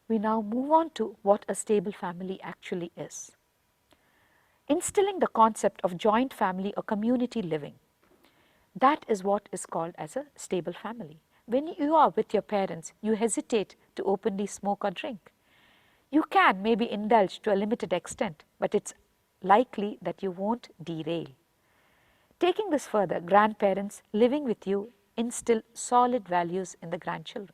we now move on to what a stable family actually is. Instilling the concept of joint family or community living. That is what is called as a stable family. When you are with your parents, you hesitate to openly smoke or drink. You can maybe indulge to a limited extent, but it's likely that you won't derail. Taking this further, grandparents living with you instill solid values in the grandchildren.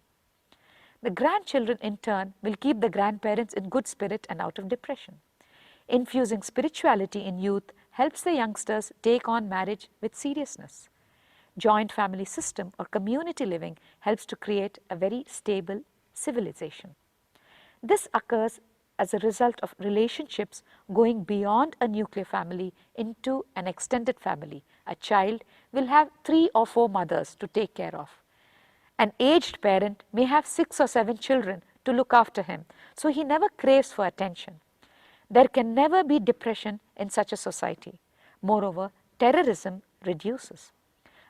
The grandchildren in turn will keep the grandparents in good spirit and out of depression. Infusing spirituality in youth helps the youngsters take on marriage with seriousness. Joint family system or community living helps to create a very stable civilization. This occurs as a result of relationships going beyond a nuclear family into an extended family. A child will have 3 or 4 mothers to take care of. An aged parent may have 6 or 7 children to look after him, so he never craves for attention. There can never be depression in such a society. Moreover, terrorism reduces.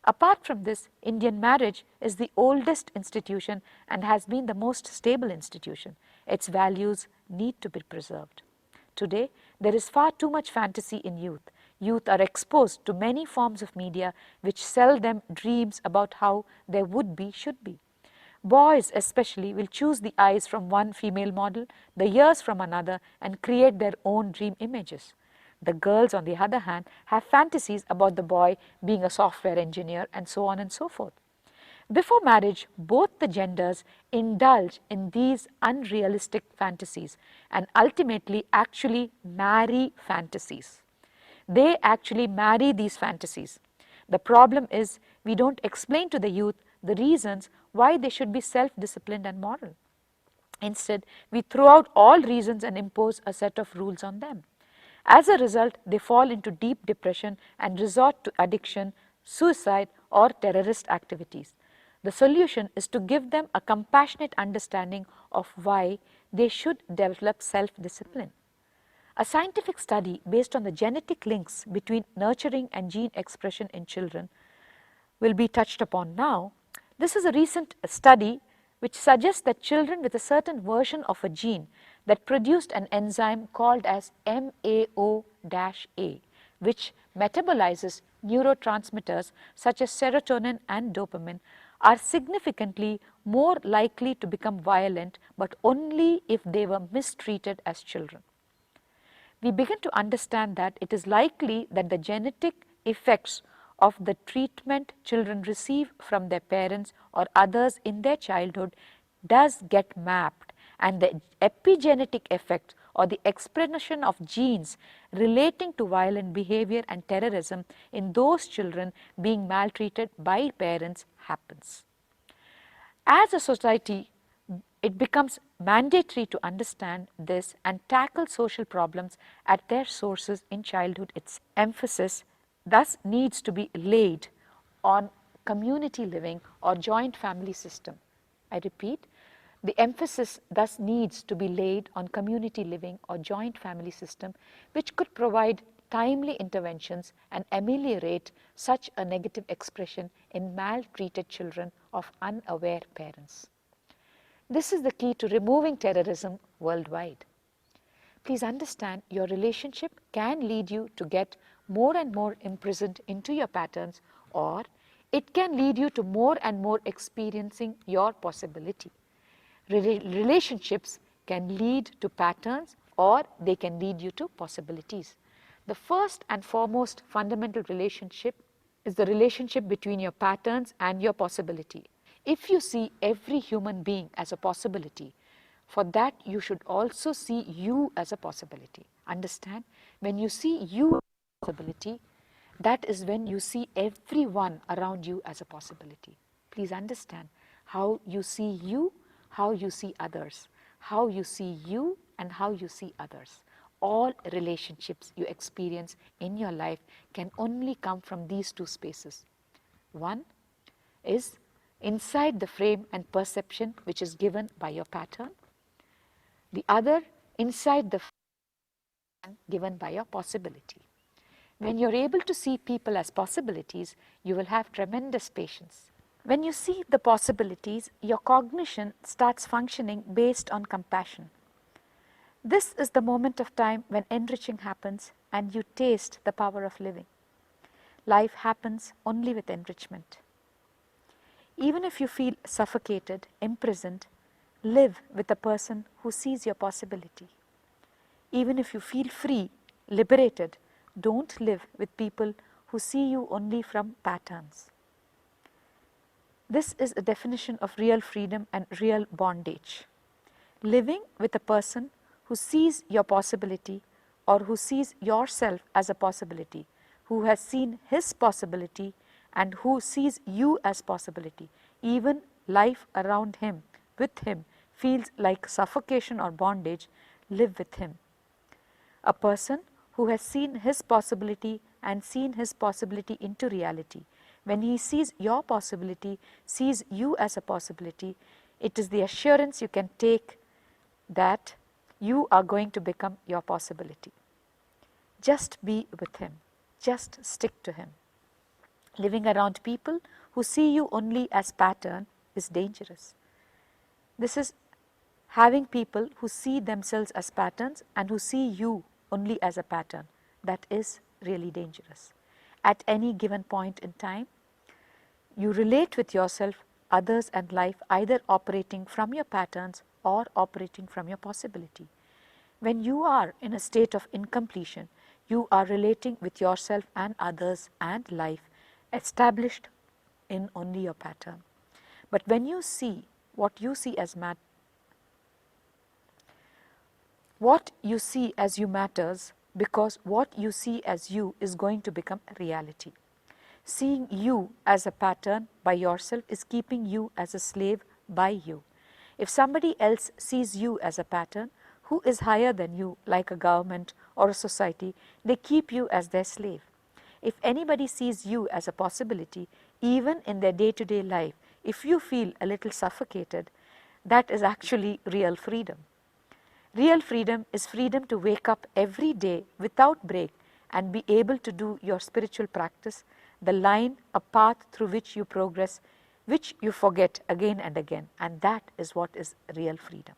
Apart from this, Indian marriage is the oldest institution and has been the most stable institution. Its values need to be preserved. Today, there is far too much fantasy in youth. Youth are exposed to many forms of media which sell them dreams about how their would-be should be. Boys especially will choose the eyes from one female model, the ears from another, and create their own dream images. The girls, on the other hand, have fantasies about the boy being a software engineer and so on and so forth. Before marriage, both the genders indulge in these unrealistic fantasies and ultimately actually marry fantasies. They actually marry these fantasies. The problem is we don't explain to the youth the reasons why they should be self-disciplined and moral. Instead, we throw out all reasons and impose a set of rules on them. As a result, they fall into deep depression and resort to addiction, suicide, or terrorist activities. The solution is to give them a compassionate understanding of why they should develop self-discipline. A scientific study based on the genetic links between nurturing and gene expression in children will be touched upon now. This is a recent study which suggests that children with a certain version of a gene that produced an enzyme called as MAO-A, which metabolizes neurotransmitters such as serotonin and dopamine, are significantly more likely to become violent, but only if they were mistreated as children. We begin to understand that it is likely that the genetic effects of the treatment children receive from their parents or others in their childhood does get mapped, and the epigenetic effect or the expression of genes relating to violent behavior and terrorism in those children being maltreated by parents happens. As a society, it becomes mandatory to understand this and tackle social problems at their sources in childhood. Its emphasis thus needs to be laid on community living or joint family system. I repeat, the emphasis thus needs to be laid on community living or joint family system, which could provide timely interventions and ameliorate such a negative expression in maltreated children of unaware parents. This is the key to removing terrorism worldwide. Please understand, your relationship can lead you to get more and more imprisoned into your patterns, or it can lead you to more and more experiencing your possibility. Relationships can lead to patterns, or they can lead you to possibilities. The first and foremost fundamental relationship is the relationship between your patterns and your possibility. If you see every human being as a possibility, for that you should also see you as a possibility. Understand? When you see you as a possibility, that is when you see everyone around you as a possibility. Please understand how you see you, how you see others, how you see you and how you see others. All relationships you experience in your life can only come from these two spaces. One is inside the frame and perception which is given by your pattern. The other inside the frame given by your possibility. When you're able to see people as possibilities, you will have tremendous patience. When you see the possibilities, your cognition starts functioning based on compassion. This is the moment of time when enriching happens and you taste the power of living. Life happens only with enrichment. Even if you feel suffocated, imprisoned, live with a person who sees your possibility. Even if you feel free, liberated, don't live with people who see you only from patterns. This is a definition of real freedom and real bondage. Living with a person who sees your possibility or who sees yourself as a possibility, who has seen his possibility and who sees you as possibility. Even life around him, with him, feels like suffocation or bondage. Live with him. A person who has seen his possibility and seen his possibility into reality. When he sees your possibility, sees you as a possibility, it is the assurance you can take that you are going to become your possibility. Just be with him. Just stick to him. Living around people who see you only as pattern is dangerous. This is having people who see themselves as patterns and who see you only as a pattern. That is really dangerous. At any given point in time, you relate with yourself, others and life either operating from your patterns or operating from your possibility. When you are in a state of incompletion, you are relating with yourself and others and life established in only your pattern. But when you see what you see as what you see as you matters, because what you see as you is going to become reality. Seeing you as a pattern by yourself is keeping you as a slave by you. If somebody else sees you as a pattern, who is higher than you, like a government or a society, they keep you as their slave. If anybody sees you as a possibility, even in their day-to-day life, if you feel a little suffocated, that is actually real freedom. Real freedom is freedom to wake up every day without break and be able to do your spiritual practice, the line, a path through which you progress, which you forget again and again, and that is what is real freedom.